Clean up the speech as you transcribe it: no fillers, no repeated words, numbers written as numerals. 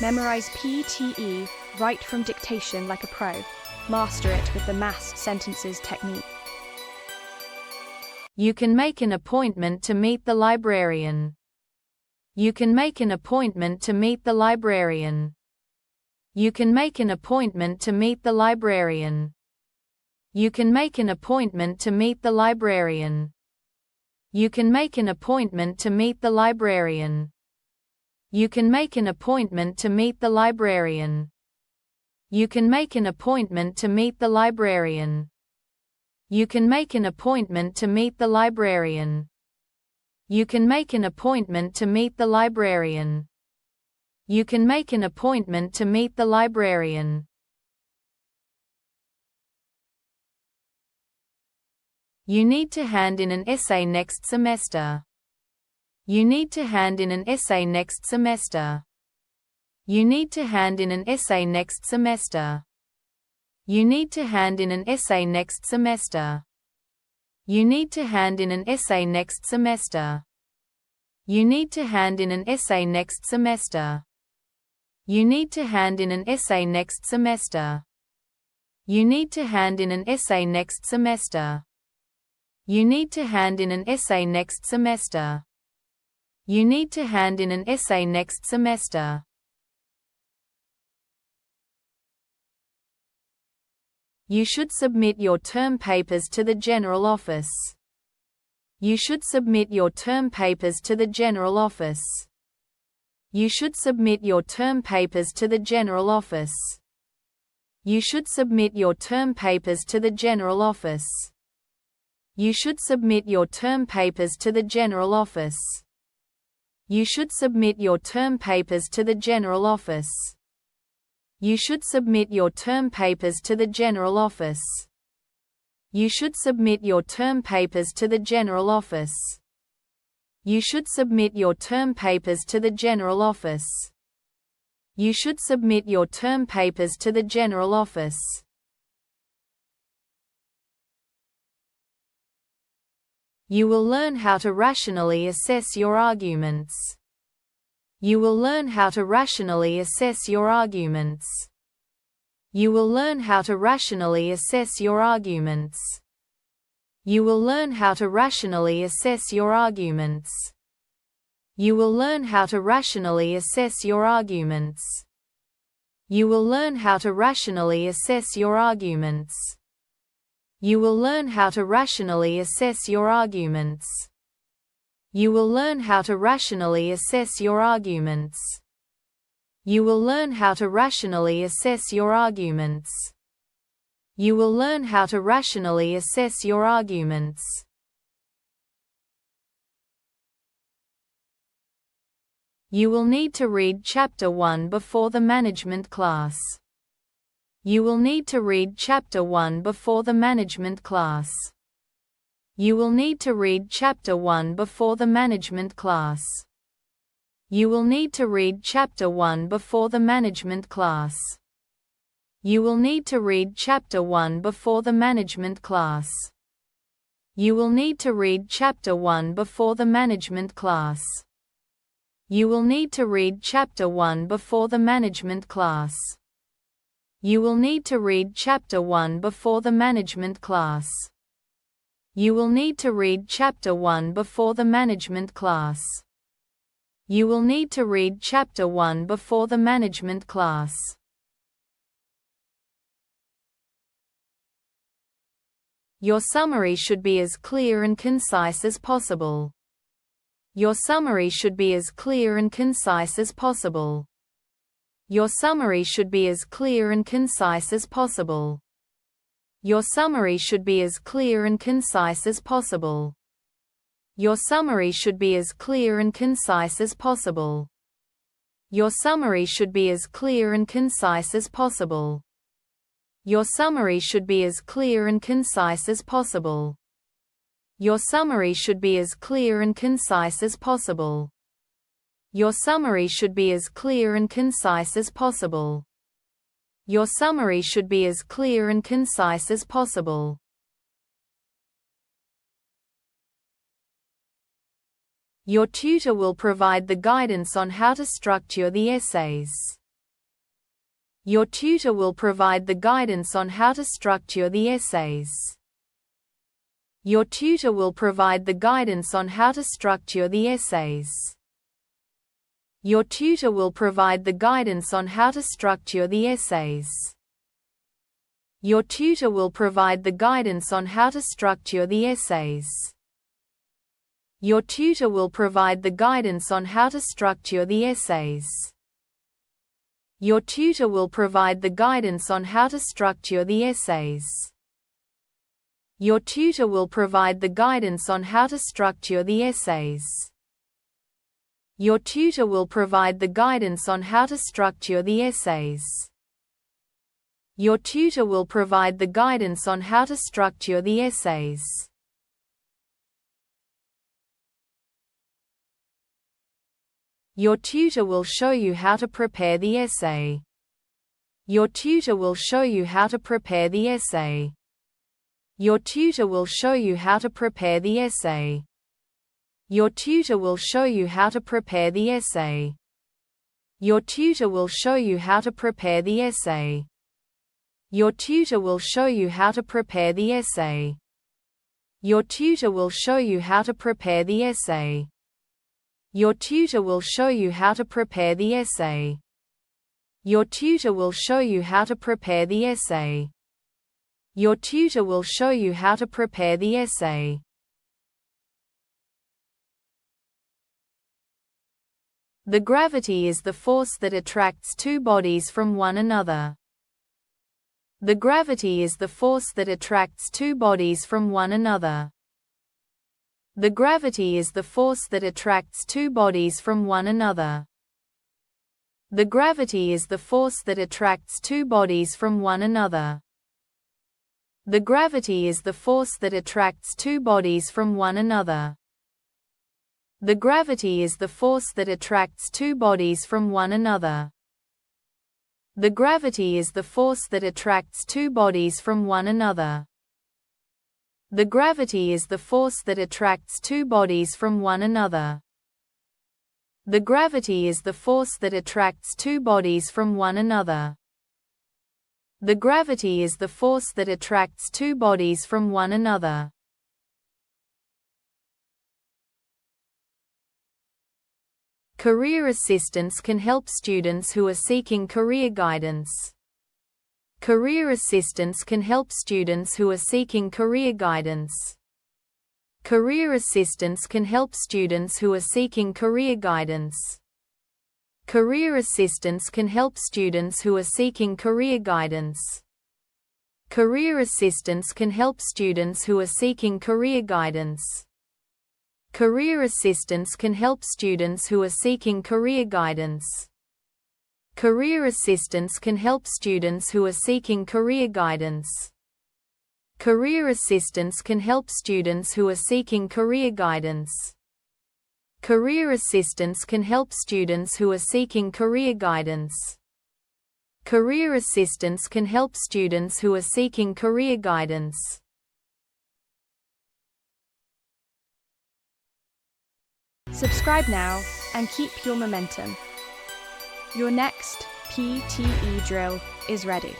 Memorize PTE Write From Dictation like a pro. Master it with the massed sentences technique. You can make an appointment to meet the librarian. You can make an appointment to meet the librarian. You can make an appointment to meet the librarian. You can make an appointment to meet the librarian. You can make an appointment to meet the librarian. You can make an appointment to meet the librarian. You can make an appointment to meet the librarian. You can make an appointment to meet the librarian. You can make an appointment to meet the librarian. You can make an appointment to meet the librarian. You need to hand in an essay next semester. You need to hand in an essay next semester. You need to hand in an essay next semester. You need to hand in an essay next semester. You need to hand in an essay next semester. You need to hand in an essay next semester. You need to hand in an essay next semester. You need to hand in an essay next semester. You need to hand in an essay next semester. You need to hand in an essay next semester. You should submit your term papers to the general office. You should submit your term papers to the general office. You should submit your term papers to the general office. You should submit your term papers to the general office. You should submit your term papers to the general office. You should submit your term papers to the general office. You should submit your term papers to the general office. You should submit your term papers to the general office. You should submit your term papers to the general office. You should submit your term papers to the general office. You will learn how to rationally assess your arguments. You will learn how to rationally assess your arguments. You will learn how to rationally assess your arguments. You will learn how to rationally assess your arguments. You will learn how to rationally assess your arguments. You will learn how to rationally assess your arguments. You will learn how to rationally assess your arguments. You will learn how to rationally assess your arguments. You will learn how to rationally assess your arguments. You will learn how to rationally assess your arguments. You will need to read Chapter 1 before the management class. You will need to read Chapter 1 before the management class. You will need to read Chapter 1 before the management class. You will need to read Chapter 1 before the management class. You will need to read Chapter 1 before the management class. You will need to read Chapter 1 before the management class. You will need to read Chapter 1 before the management class. You will need to read Chapter 1 before the management class. You will need to read Chapter 1 before the management class. You will need to read Chapter 1 before the management class. Your summary should be as clear and concise as possible. Your summary should be as clear and concise as possible. Your summary should be as clear and concise as possible. Your summary should be as clear and concise as possible. Your summary should be as clear and concise as possible. Your summary should be as clear and concise as possible. Your summary should be as clear and concise as possible. Your summary should be as clear and concise as possible. Your summary should be as clear and concise as possible. Your summary should be as clear and concise as possible. Your tutor will provide the guidance on how to structure the essays. Your tutor will provide the guidance on how to structure the essays. Your tutor will provide the guidance on how to structure the essays. Your tutor will provide the guidance on how to structure the essays. Your tutor will provide the guidance on how to structure the essays. Your tutor will provide the guidance on how to structure the essays. Your tutor will provide the guidance on how to structure the essays. Your tutor will provide the guidance on how to structure the essays. Your tutor will provide the guidance on how to structure the essays. Your tutor will provide the guidance on how to structure the essays. Your tutor will show you how to prepare the essay. Your tutor will show you how to prepare the essay. Your tutor will show you how to prepare the essay. Your tutor will show you how to prepare the essay. Your tutor will show you how to prepare the essay. Your tutor will show you how to prepare the essay. Your tutor will show you how to prepare the essay. Your tutor will show you how to prepare the essay. Your tutor will show you how to prepare the essay. Your tutor will show you how to prepare the essay. The gravity is the force that attracts two bodies from one another. The gravity is the force that attracts two bodies from one another. The gravity is the force that attracts two bodies from one another. The gravity is the force that attracts two bodies from one another. The gravity is the force that attracts two bodies from one another. The gravity is the force that attracts two bodies from one another. The gravity is the force that attracts two bodies from one another. The gravity is the force that attracts two bodies from one another. The gravity is the force that attracts two bodies from one another. The gravity is the force that attracts two bodies from one another. Career assistance can help students who are seeking career guidance. Career assistance can help students who are seeking career guidance. Career assistance can help students who are seeking career guidance. Career assistance can help students who are seeking career guidance. Career assistance can help students who are seeking career guidance. Career assistance can help students who are seeking career guidance. Career assistance can help students who are seeking career guidance. Career assistance can help students who are seeking career guidance. Career assistance can help students who are seeking career guidance. Career assistance can help students who are seeking career guidance. Subscribe now and keep your momentum. Your next PTE drill is ready.